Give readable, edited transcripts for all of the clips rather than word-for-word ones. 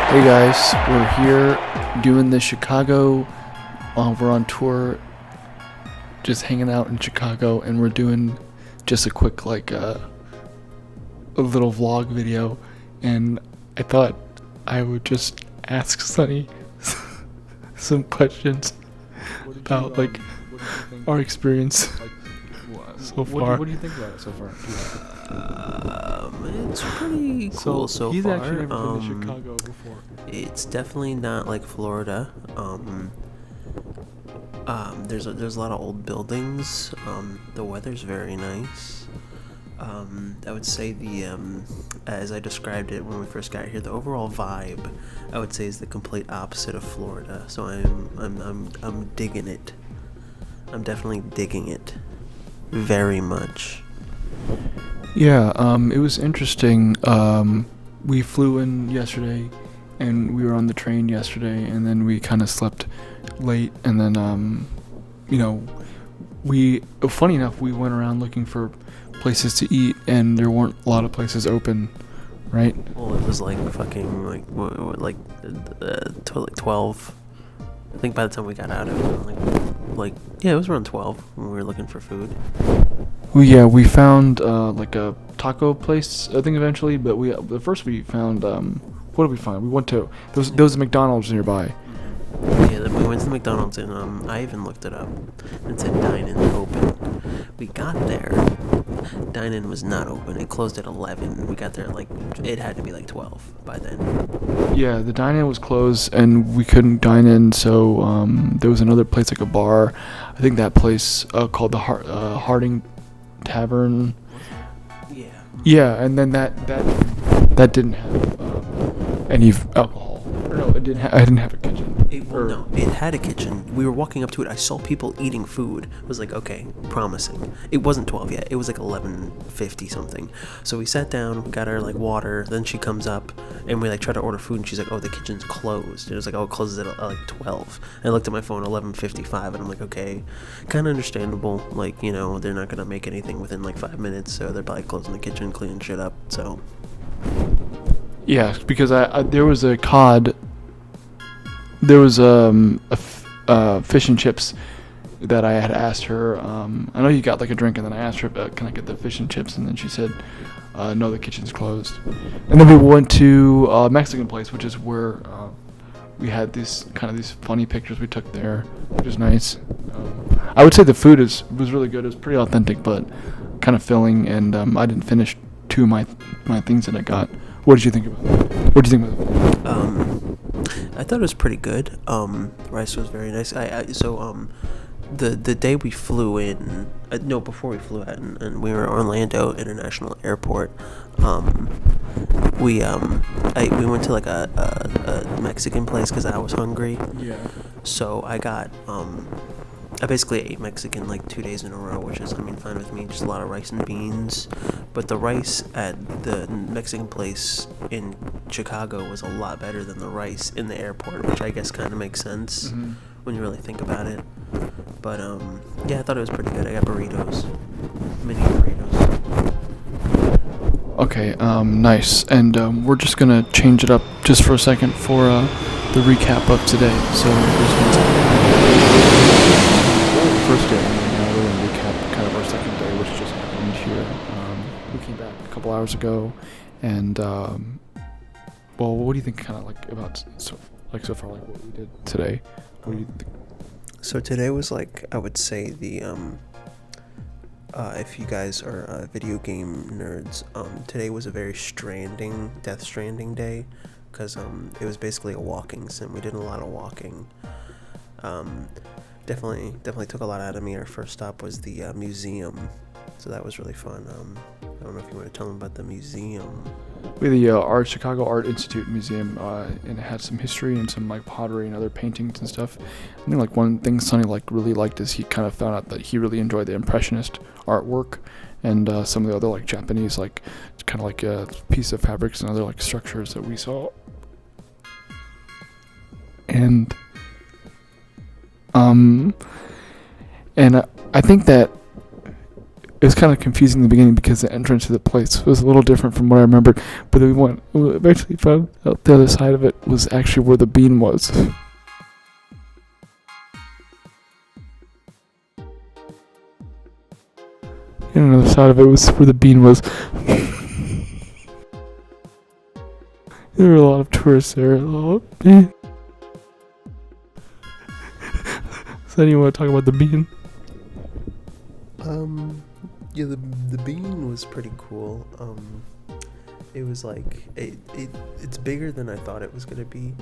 Hey guys, we're here doing the Chicago. We're on tour, just hanging out in Chicago, and we're doing just a quick a little vlog video. And I thought I would just ask Sonny some questions about our experience so far. What do you think about it so far? It's pretty cool so he's far. actually never been to Chicago before. It's definitely not like Florida. There's a lot of old buildings. The weather's very nice. I would say as I described it when we first got here, the overall vibe, I would say, is the complete opposite of Florida. So I'm digging it. I'm definitely digging it, very much. Yeah, it was interesting. We flew in yesterday, and we were on the train yesterday, and then we kind of slept late, and then, funny enough, we went around looking for places to eat, and there weren't a lot of places open, right? Well, it was fucking 12. I think by the time we got out of it, it was around 12 when we were looking for food. We found a taco place, I think, eventually, but we found what did we find? We went to there was a McDonald's nearby. Yeah, we went to the McDonald's, and I even looked it up and said dine-in open. We got there, dine-in was not open. It closed at 11. We got there it had to be 12 by then. Yeah, the dine-in was closed, and we couldn't dine in, so there was another place, like a bar. I think that place called the Harding Tavern. Yeah, and then that didn't have any alcohol. No, it didn't. I didn't have a kitchen. No, it had a kitchen. We were walking up to it. I saw people eating food. It was okay, promising. It wasn't 12 yet. It was 11:50 something. So we sat down, got our water. Then she comes up, and we try to order food, and she's like, "Oh, the kitchen's closed." And it was oh, it closes at 12. And I looked at my phone, 11:55, and I'm okay, kind of understandable. They're not gonna make anything within 5 minutes, so they're probably closing the kitchen, cleaning shit up. So. Yeah, because I there was a cod. There was fish and chips that I had asked her. I know you got a drink, and then I asked her, "Can I get the fish and chips?" And then she said, "No, the kitchen's closed." And then we went to a Mexican place, which is where we had these funny pictures we took there, which is nice. I would say the food was really good. It was pretty authentic, but kind of filling. And I didn't finish two of my things that I got. What did you think about it? What do you think about it? I thought it was pretty good. Rice was very nice. The day we flew in, before we flew out, and we were at Orlando International Airport. We went to a Mexican place because I was hungry. Yeah. So I got I basically ate Mexican 2 days in a row, which is fine with me. Just a lot of rice and beans. But the rice at the Mexican place in Chicago was a lot better than the rice in the airport, which I guess kind of makes sense when you really think about it. But I thought it was pretty good. I got burritos, mini burritos. Okay, nice. And we're just gonna change it up just for a second for the recap of today. So first day, and now we're gonna recap kind of our second day, which just happened here. We came back a couple hours ago, and what do you think about so far what we did today? What do you think? So today was I would say the if you guys are video game nerds, today was a very Death Stranding day, because it was basically a walking sim. We did a lot of walking. Definitely took a lot out of me. Our first stop was the museum, so that was really fun. I don't know if you want to tell them about the museum. The Chicago Art Institute Museum, and it had some history and some pottery and other paintings and stuff. I think one thing Sonny really liked is he kind of found out that he really enjoyed the Impressionist artwork, and some of the other Japanese a piece of fabrics and other structures that we saw. And I think that it was kind of confusing in the beginning because the entrance to the place was a little different from what I remembered. But then we eventually found out the other side of it was actually where the bean was. And another side of it was where the bean was. There were a lot of tourists there. So then you want to talk about the bean? Yeah, the bean was pretty cool. It was like it's bigger than I thought it was gonna be,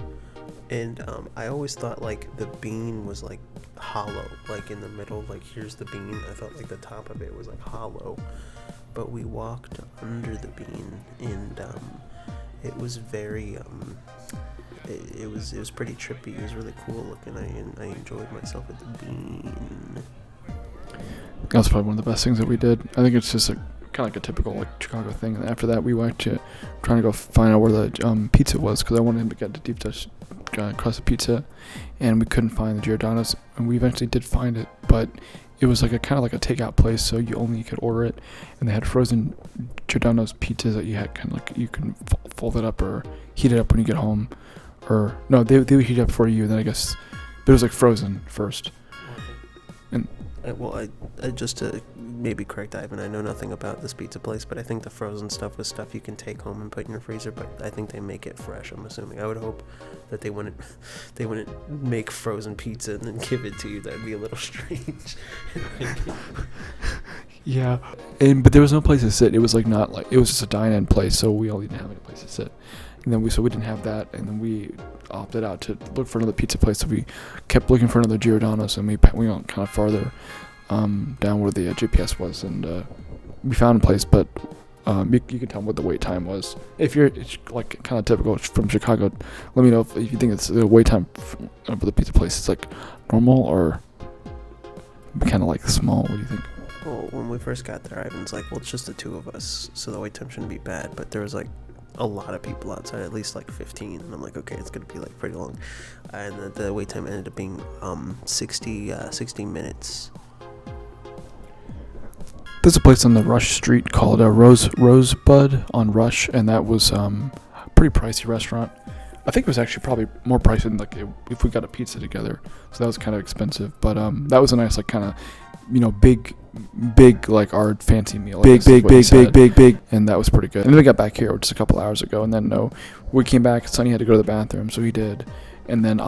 and I always thought like the bean was like hollow, like in the middle, like here's the bean. I thought like the top of it was like hollow, but we walked under the bean, and it was very it was pretty trippy. It was really cool looking. I enjoyed myself with the bean. That's probably one of the best things that we did. I think it's just kind of like a typical like Chicago thing. And after that, we went to trying to go find out where the pizza was because I wanted him to get the deep dish crust pizza, and we couldn't find the Giordano's. And we eventually did find it, but it was like a kind of like a takeout place, so you only could order it. And they had frozen Giordano's pizzas that you had kind of like you can fold it up or heat it up when you get home, or no, they would heat it up for you. And then I guess but it was like frozen first. And I just to maybe correct Ivan, I know nothing about this pizza place, but I think the frozen stuff was stuff you can take home and put in your freezer, but I think they make it fresh, I'm assuming. I would hope that they wouldn't make frozen pizza and then give it to you. That'd be a little strange. Yeah, but there was no place to sit. It was like not like it was just a dine-in place, so we only didn't have any place to sit. And then we didn't have that, and then we opted out to look for another pizza place. So we kept looking for another Giordano's, and we went kind of farther down where the GPS was, and we found a place, but you can tell what the wait time was. If you're like kind of typical from Chicago, let me know if you think it's the wait time for the pizza place is like normal or kind of like small. What do you think? Well, when we first got there, Ivan's like, well, it's just the two of us, so the wait time shouldn't be bad, but there was like a lot of people outside, at least like 15, and I'm like, okay, it's gonna be like pretty long, and the wait time ended up being 60 minutes. There's a place on the Rush Street called Rosebud on Rush, and that was a pretty pricey restaurant. I think it was actually probably more pricey than like if we got a pizza together, so that was kind of expensive. But that was a nice like kind of big like our fancy meal. Big, and that was pretty good. And then we got back here just a couple hours ago, and then we came back. Sonny had to go to the bathroom, so he did, and then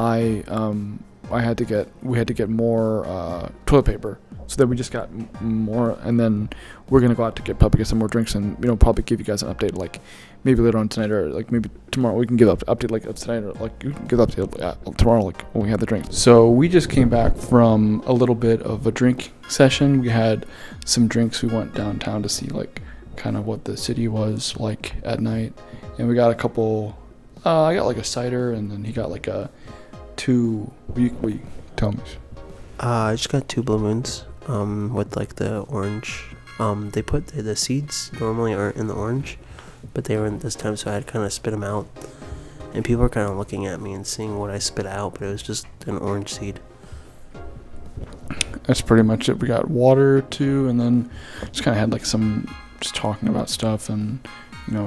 we had to get more toilet paper. So then we just got more, and then we're gonna go out to get some more drinks, and probably give you guys an update, like maybe later on tonight, or like maybe tomorrow. We can give update like tonight, or like you can give update tomorrow, like when we have the drinks. So we just came back from a little bit of a drink session. We had some drinks. We went downtown to see like kind of what the city was like at night, and we got a couple. I got like a cider, and then he got like a two. What you tell me? I just got 2 Blue Moons. With like the orange. They put the seeds normally aren't in the orange, but they were in this time, so I had kind of spit them out. And people were kind of looking at me and seeing what I spit out, but it was just an orange seed. That's pretty much it. We got water too, and then just kind of had like just talking about stuff and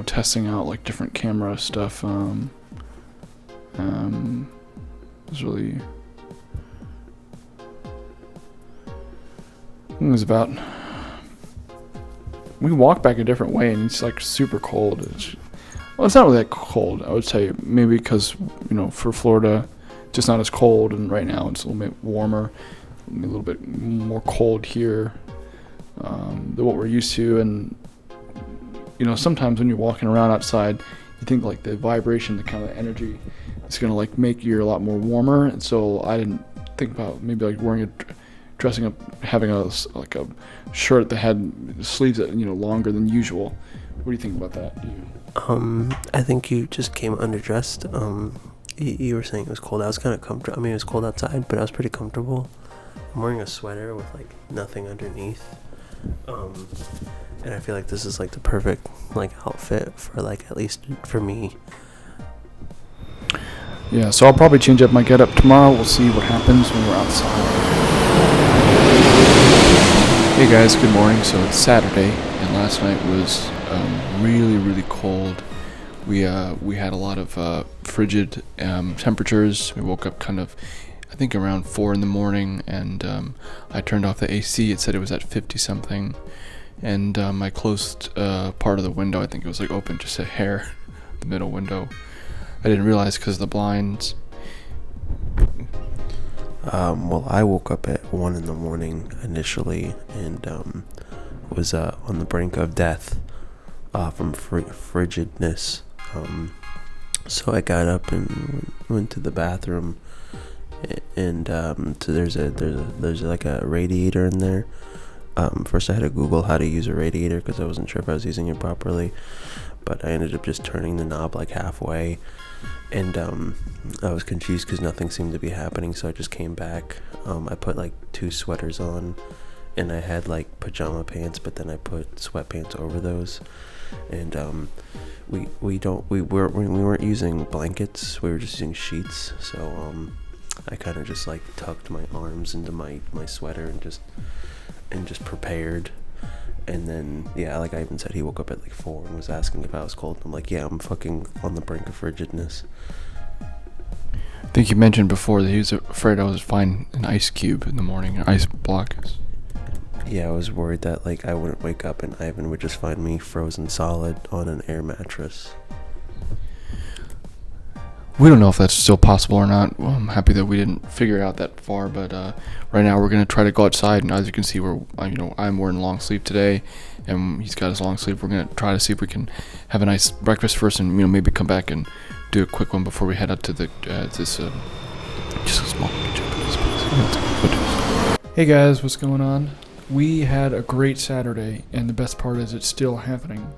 testing out like different camera stuff. It was really. It was about. We walked back a different way, and it's like super cold. It's not really that cold, I would say. Maybe because for Florida, just not as cold, and right now it's a little bit warmer, a little bit more cold here than what we're used to. And sometimes when you're walking around outside, you think like the vibration, the kind of energy, is gonna like make you a lot more warmer. And so I didn't think about maybe like dressing up, having a shirt that had sleeves that longer than usual. What do you think about that? I think you just came underdressed. You were saying it was cold. I was kind of comfortable. I mean, it was cold outside, but I was pretty comfortable. I'm wearing a sweater with like nothing underneath. And I feel like this is like the perfect like outfit for like, at least for me. Yeah, so I'll probably change up my getup tomorrow. We'll see what happens when we're outside. Hey guys, good morning. So it's Saturday, and last night was really, really cold. We had a lot of frigid temperatures. We woke up kind of, I think, around 4 in the morning, and I turned off the AC. It said it was at 50 something, and I closed part of the window. I think it was like open just a hair, the middle window. I didn't realize because of the blinds. Well, I woke up at 1 in the morning initially and was on the brink of death from frigidness. So I got up and went to the bathroom, and so there's like a radiator in there. First I had to Google how to use a radiator because I wasn't sure if I was using it properly, but I ended up just turning the knob like halfway. And I was confused because nothing seemed to be happening, so I just came back. I put like 2 sweaters on, and I had like pajama pants, but then I put sweatpants over those. And we weren't using blankets; we were just using sheets. So I kind of just like tucked my arms into my sweater and just prepared. And then, yeah, like I even said, he woke up at like 4 and was asking if I was cold. I'm like, yeah, I'm fucking on the brink of frigidness. I think you mentioned before that he was afraid I was find an ice cube in the morning, an ice block. Yeah, I was worried that like I wouldn't wake up and Ivan would just find me frozen solid on an air mattress. We don't know if that's still possible or not. Well, I'm happy that we didn't figure it out that far, but right now we're going to try to go outside, and as you can see, I'm wearing long sleeve today, and he's got his long sleeve. We're going to try to see if we can have a nice breakfast first, and maybe come back and do a quick one before we head out to the just a small Japanese place. Hey guys, what's going on? We had a great Saturday, and the best part is it's still happening.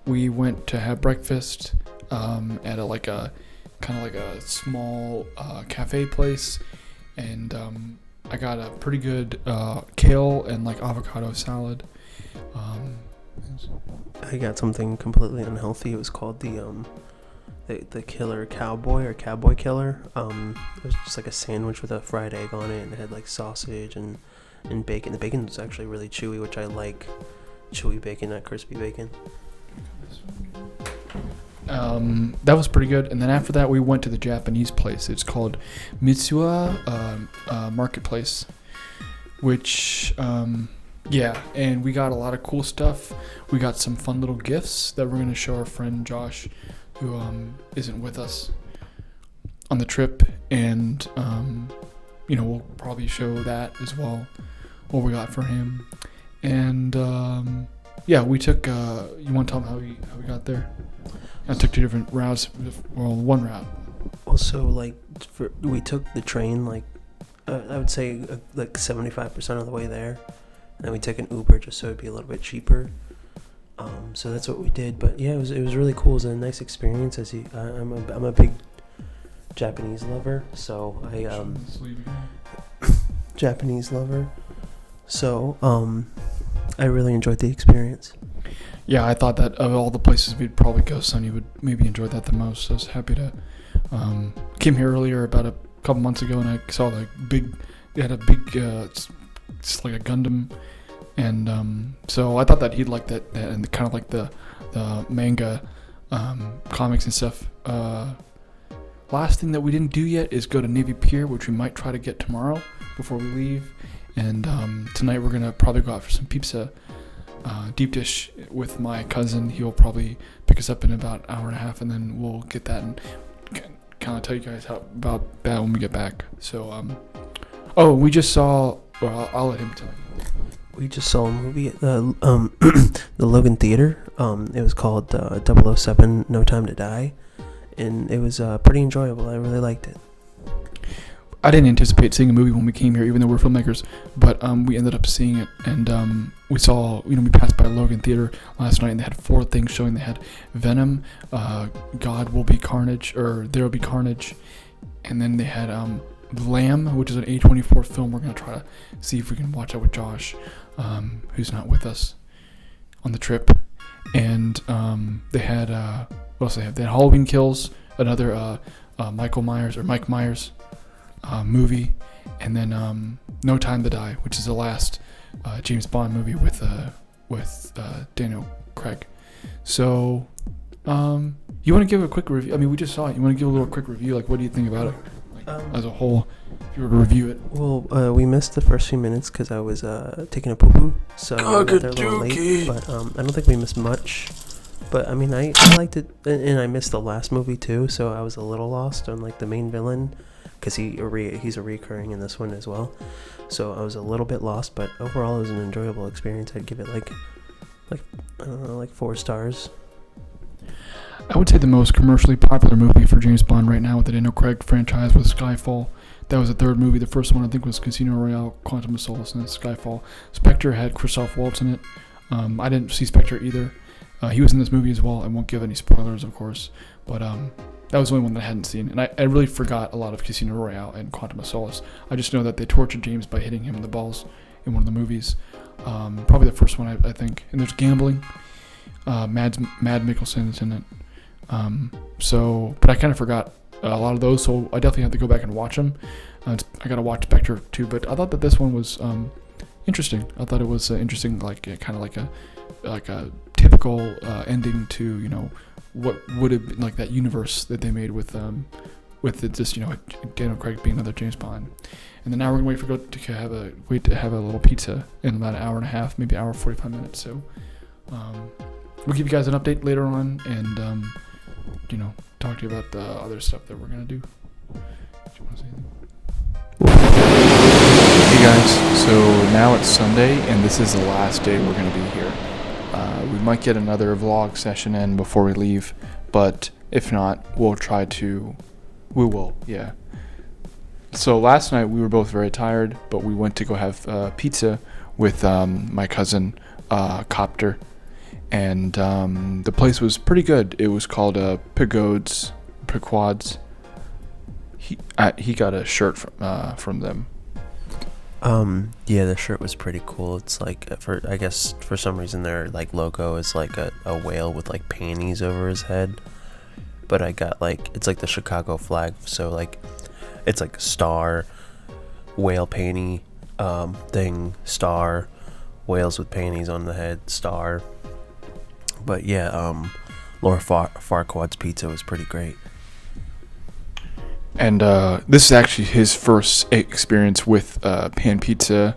We went to have breakfast at a kind of like a small cafe place, and I got a pretty good kale and like avocado salad. I got something completely unhealthy. It was called the Killer Cowboy or Cowboy Killer. It was just like a sandwich with a fried egg on it, and it had like sausage and bacon. The bacon was actually really chewy, which I like. Chewy bacon, not crispy bacon. That was pretty good. And then after that, we went to the Japanese place. It's called Mitsuwa Marketplace, which, and we got a lot of cool stuff. We got some fun little gifts that we're going to show our friend Josh, who isn't with us on the trip. And, we'll probably show that as well, what we got for him. And, we took, you want to tell him how we got there? I took 2 different routes. Well, one route. Well, so like we took the train like I would say like 75% of the way there, and then we took an Uber just so it'd be a little bit cheaper. So that's what we did. But yeah, it was really cool. It was a nice experience. I'm a big Japanese lover, so Japanese lover. So I really enjoyed the experience. Yeah, I thought that of all the places we'd probably go, Sonny would maybe enjoy that the most. So I was happy to came here earlier about a couple months ago, and I saw they had a big, it's like a Gundam, and so I thought that he'd like that and kind of like the manga comics and stuff. Last thing that we didn't do yet is go to Navy Pier, which we might try to get tomorrow before we leave, and tonight we're gonna probably go out for some pizza. Deep dish with my cousin. He'll probably pick us up in about an hour and a half, and then we'll get that and kind of tell you guys about that when we get back. So, we just saw. Well, I'll let him tell you. We just saw a movie at the Logan Theater. It was called 007 No Time to Die, and it was pretty enjoyable. I really liked it. I didn't anticipate seeing a movie when we came here, even though we're filmmakers, but we ended up seeing it, and we saw, we passed by Logan Theater last night, and they had 4 things showing. They had Venom, God Will Be Carnage, or There Will Be Carnage, and then they had Lamb, which is an A24 film. We're going to try to see if we can watch that with Josh, who's not with us on the trip, and they had, what else they had? They had Halloween Kills, another Mike Myers movie, and then No Time to Die, which is the last James Bond movie with Daniel Craig. So, you want to give a quick review? I mean, we just saw it. You want to give a little quick review? Like, what do you think about it, as a whole? If you were to review it. Well, we missed the first few minutes because I was taking a poo-poo, so we got there a little late. But I don't think we missed much. But I mean, I liked it, and I missed the last movie too, so I was a little lost on like the main villain, because he's a recurring in this one as well. So I was a little bit lost, but overall it was an enjoyable experience. I'd give it like I don't know, like 4 stars. I would say the most commercially popular movie for James Bond right now with the Daniel Craig franchise was Skyfall. That was the third movie. The first one I think was Casino Royale, Quantum of Solace, and then Skyfall. Spectre had Christoph Waltz in it. I didn't see Spectre either. He was in this movie as well. I won't give any spoilers, of course, but that was the only one that I hadn't seen. And I really forgot a lot of Casino Royale and Quantum of Solace. I just know that they tortured James by hitting him in the balls in one of the movies. Probably the first one, I think. And there's gambling. Mad Mikkelsen is in it. But I kind of forgot a lot of those, so I definitely have to go back and watch them. I got to watch Spectre too, but I thought that this one was interesting. I thought it was interesting, like kind of like a typical ending to, you know, what would have been like that universe that they made with it just, you know, Daniel Craig being another James Bond. And then now we're gonna wait to have a little pizza in about an hour and a half, maybe an hour 45 minutes. So we'll give you guys an update later on, and you know, talk to you about the other stuff that we're gonna do. Do you want to say anything? Hey guys, so now it's Sunday, and this is the last day we're gonna be here. We might get another vlog session in before we leave, but if not, we will, yeah. So last night we were both very tired, but we went to go have pizza with my cousin Copter, and the place was pretty good. It was called Pigods. He got a shirt from them. Yeah, the shirt was pretty cool. It's like, I guess for some reason their like logo is like a whale with like panties over his head. But I got like, it's like the Chicago flag, so like it's like star, whale panty thing, star, whales with panties on the head, star. But yeah, Laura Farquaad's pizza was pretty great. And this is actually his first experience with pan pizza.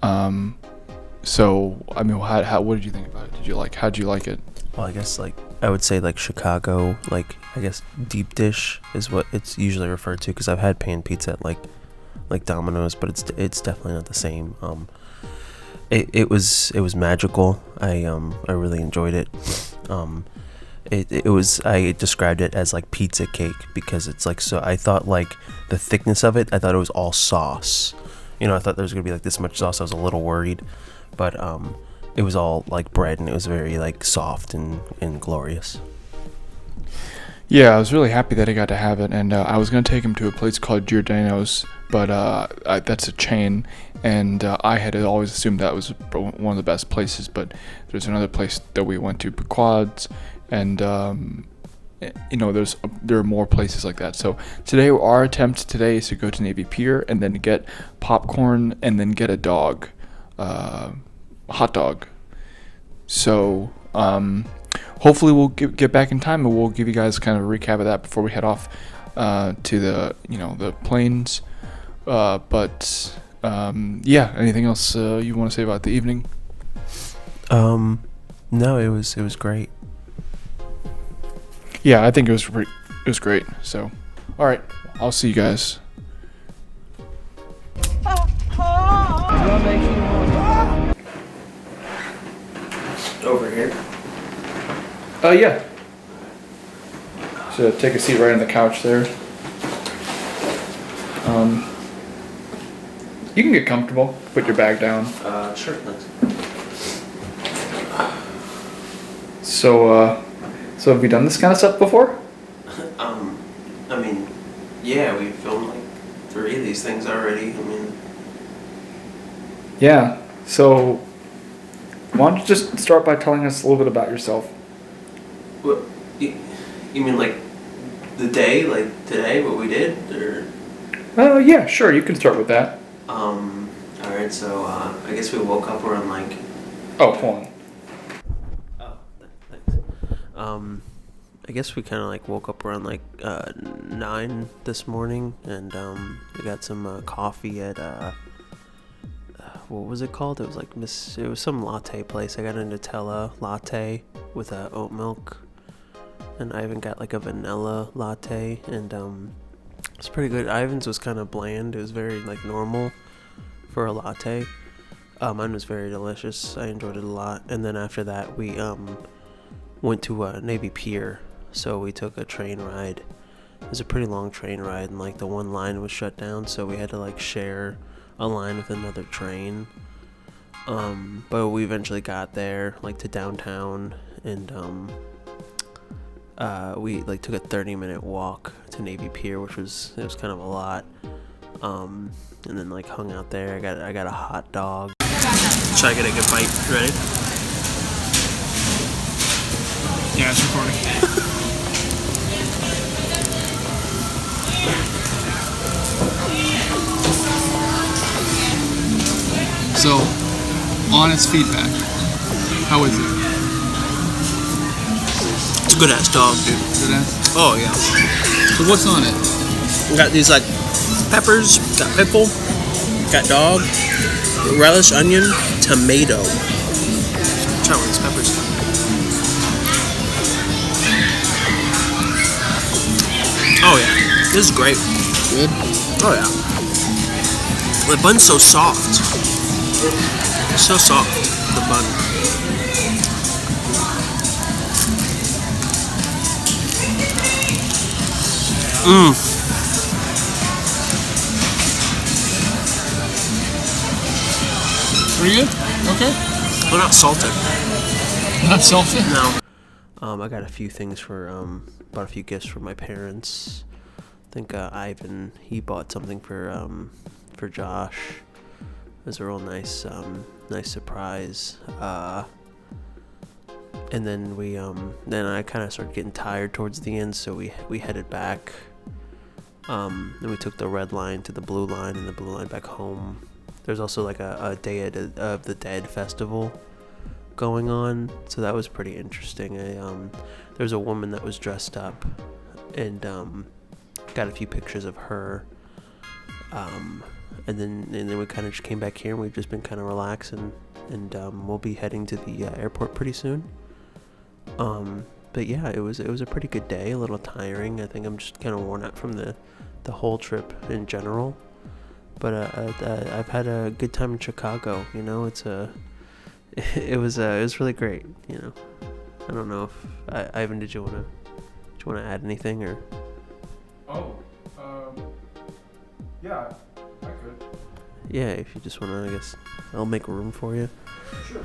So I mean, what did you think about it? How'd you like it? Well, I guess like I would say like Chicago, like I guess deep dish is what it's usually referred to, because I've had pan pizza at like Domino's, but it's definitely not the same. It was magical. I really enjoyed it. It was, I described it as like pizza cake, because it's like, so I thought like the thickness of it, I thought it was all sauce. You know, I thought there was gonna be like this much sauce. I was a little worried, but it was all like bread, and it was very like soft and glorious. Yeah, I was really happy that I got to have it, and I was gonna take him to a place called Giordano's, but that's a chain, and I had always assumed that was one of the best places. But there's another place that we went to, Quads, and you know, there are more places like that. So today, our attempt today is to go to Navy Pier and then get popcorn and then get a dog, hot dog. So hopefully we'll get back in time, and we'll give you guys kind of a recap of that before we head off to the planes. But yeah, anything else you want to say about the evening? No, it was great. Yeah, I think it was great. So, all right, I'll see you guys. Over here. Yeah. So take a seat right on the couch there. You can get comfortable. Put your bag down. Sure. Thanks. So have we done this kind of stuff before? I mean, yeah, we filmed like 3 of these things already. I mean, Yeah. So why don't you just start by telling us a little bit about yourself? what you mean like the day, like today, what we did, or? Yeah, sure. You can start with that. All Alright, so I guess we woke up around like... Oh, hold on. Oh, thanks. I guess we kind of like woke up around like 9 this morning, and we got some coffee at what was it called? It was like it was some latte place. I got a Nutella latte with oat milk, and Ivan got like a vanilla latte, and it's pretty good. Ivan's was kind of bland. It was very like normal for a latte. Mine was very delicious. I enjoyed it a lot. And then after that, we went to Navy Pier. So we took a train ride. It was a pretty long train ride, and like the one line was shut down, so we had to like share a line with another train. But we eventually got there, like to downtown, and we like took a 30-minute walk to Navy Pier, which was kind of a lot. And then like hung out there. I got a hot dog. Should I get a good bite? Ready? Yeah, it's recording. So, honest feedback. How is it? It's a good ass dog, dude. Good ass? Oh yeah. So what's on it? We got these like peppers, got pickle, got dog, relish, onion, tomato. Try one of these peppers. Oh yeah, this is great. Good? Oh yeah. The bun's so soft. It's so soft, the bun. Pretty good? Okay. Well, not salted. Not salted? No. I got a few things for, bought a few gifts for my parents. I think Ivan, he bought something for Josh. It was a real nice surprise. And then then I kind of started getting tired towards the end, so we headed back. Then we took the red line to the blue line, and the blue line back home. There's also like a Day of the Dead festival going on, so that was pretty interesting. There was a woman that was dressed up, and got a few pictures of her. And then we kind of just came back here, and we've just been kind of relaxing, and we'll be heading to the airport pretty soon. But yeah, it was a pretty good day. A little tiring. I think I'm just kind of worn out from the whole trip in general. But I've had a good time in Chicago. You know, it was really great. You know, I don't know if Ivan, did you wanna add anything or? Oh, yeah, I could. Yeah, if you just wanna, I guess I'll make room for you. Sure.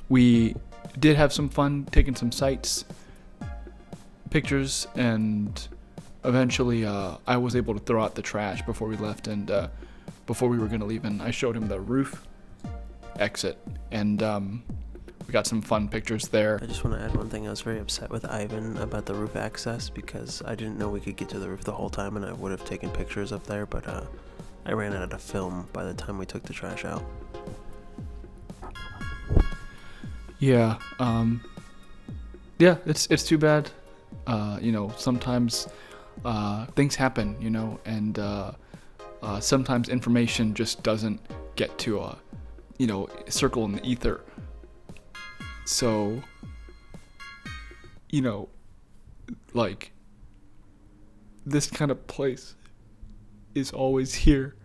We did have some fun taking some sights, pictures, and eventually I was able to throw out the trash before we left, and before we were gonna leave, and I showed him the roof exit, and we got some fun pictures there. I just want to add one thing. I was very upset with Ivan about the roof access because I didn't know we could get to the roof the whole time, and I would have taken pictures up there, but I ran out of film by the time we took the trash out. Yeah, yeah, it's too bad. You know, sometimes things happen, you know, and sometimes information just doesn't get to a, you know, circle in the ether. So, you know, like, this kind of place is always here.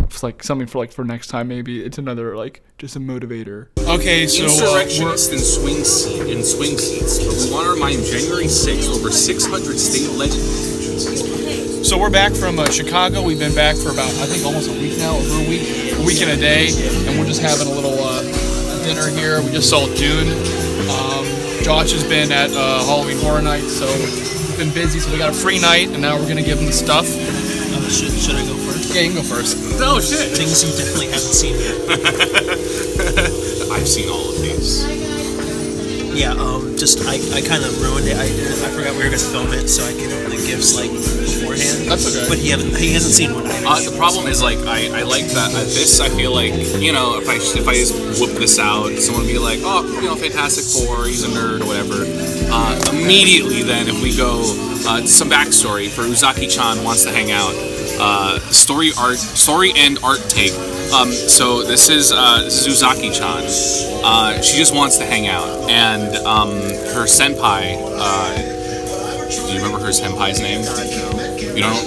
It's like something for next time, maybe. It's another, like, just a motivator. Okay, so insurrectionists in swing seats. But we want to remind January 6th, over 600 state legislatures. So we're back from Chicago. We've been back for about, I think, almost a week now, over a week and a day, and we're just having a little dinner here. We just saw Dune. Josh has been at Halloween Horror Nights, so we've been busy. So we got a free night, and now we're gonna give him the stuff. Should I go first? Yeah, you can go first. Oh shit! Things you definitely haven't seen yet. I've seen all of these. Yeah, I kind of ruined it. I forgot we were gonna film it, so I gave him the gifts like beforehand. That's okay. But he hasn't seen one. The problem is like I like that this. I feel like, you know, if I just whip this out, someone would be like, oh, you know, Fantastic Four, he's a nerd or whatever. Immediately then, if we go some backstory for Uzaki-chan wants to hang out. Story and art take. So this is Uzaki-chan. She just wants to hang out, and her senpai. Do you remember her senpai's name? You don't.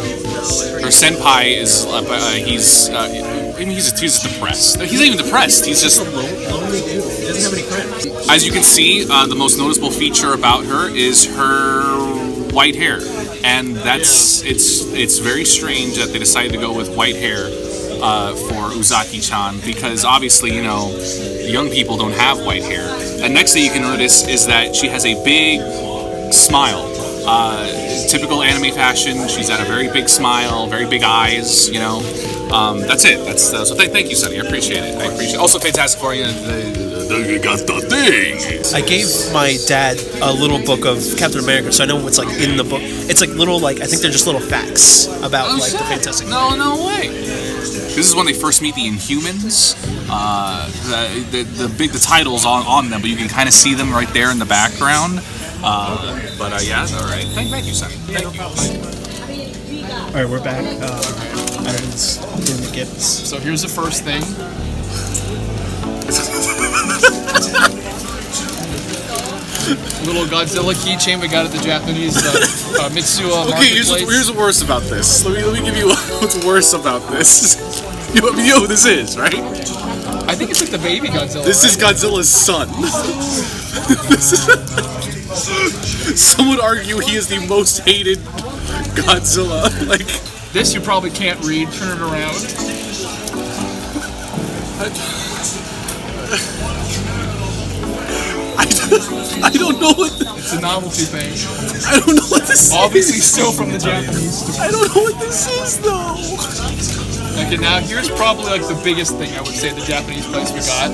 Her senpai is he's depressed. He's not even depressed. He's just lonely dude. He doesn't have any friends. As you can see, the most noticeable feature about her is her white hair, and it's very strange that they decided to go with white hair for Uzaki-chan, because obviously, you know, young people don't have white hair. And next thing you can notice is that she has a big smile. Typical anime fashion. She's got a very big smile, very big eyes. You know, that's it. So thank you, Sonny. I appreciate it. Also, Fantastic Four. You got the thing. I gave my dad a little book of Captain America, so I know what's like in the book. It's like little, like I think they're just little facts about like the Fantastic Four. No way. This is when they first meet the Inhumans. The titles on them, but you can kind of see them right there in the background. Yeah, all right. Thank you, Sonny. Thank you. All right, we're back. Ivan's doing the gifts. So here's the first thing. Little Godzilla keychain we got at the Japanese Mitsuya Okay, marketplace. here's the worst about this. Let me give you what's worse about this. You know who this is, right? I think it's like the baby Godzilla. This is Godzilla's son. Some would argue he is the most hated Godzilla. Like this, you probably can't read. Turn it around. I don't know what. It's a novelty thing. I don't know what this Obviously, is. still from the Japanese. I don't know what this is though. Okay, now here's probably like the biggest thing I would say the Japanese place we got.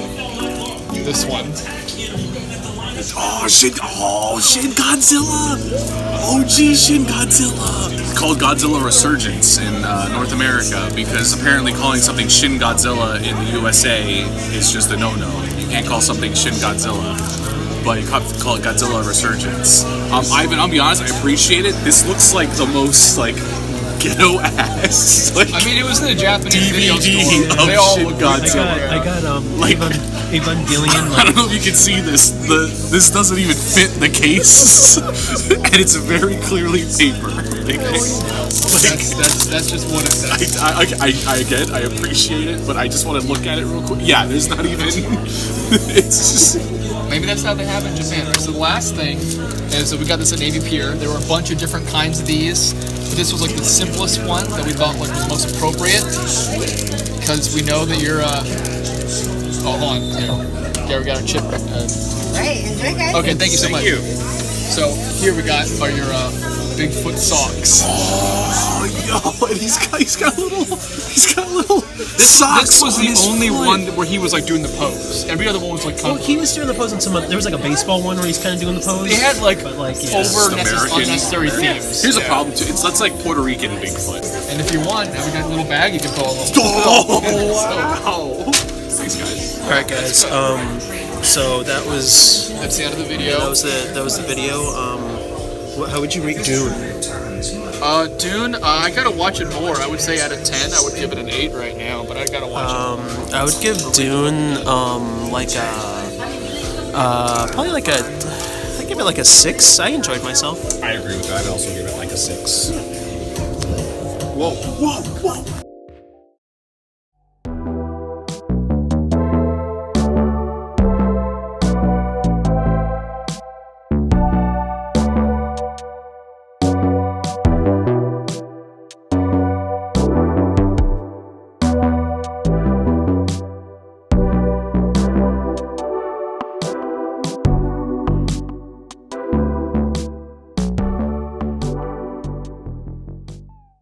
This one. Oh, Shin Godzilla! OG Shin Godzilla! It's called Godzilla Resurgence in North America, because apparently calling something Shin Godzilla in the USA is just a no-no. You can't call something Shin Godzilla, but you have to call it Godzilla Resurgence. Ivan, I'll be honest, I appreciate it. This looks like the most, like, ghetto ass. Like, I mean, it was in the Japanese video DVD store. of They all Shin look Godzilla. I got Like- Evangelion. I don't know if you can see this. This doesn't even fit the case, and it's very clearly paper. That's just what it says. I appreciate it, but I just want to look at it real quick. Yeah, there's not even. It's just. Maybe that's how they have it in Japan. So the last thing is that we got this at Navy Pier. There were a bunch of different kinds of these. But this was like the simplest one that we thought like was most appropriate, because we know that you're. Oh, hold on. Here, we got our chip. Right, enjoy, guys. Okay, thank you so much. So here we got are your Bigfoot socks. Oh, yo, and he's got little socks. This was on the his only foot. one where he was like doing the pose. Every other one was like kind Well, of. he was doing the pose in some. There was like a baseball one where he's kind of doing the pose. They had like, but like over American. unnecessary themes. Here's a problem too. That's like Puerto Rican Bigfoot. And if you want, now we got a little bag you can pull. Oh, wow. Thanks, guys. All right, guys. So that was That's the end of the video. that was the video. How would you rate Dune? Dune, I gotta watch it more. I would say out of 10, I would give it an 8 right now, but I gotta watch it. I would give Dune like a probably like a. I give it like a 6. I enjoyed myself. I agree with that. I'd also give it like a 6. Whoa.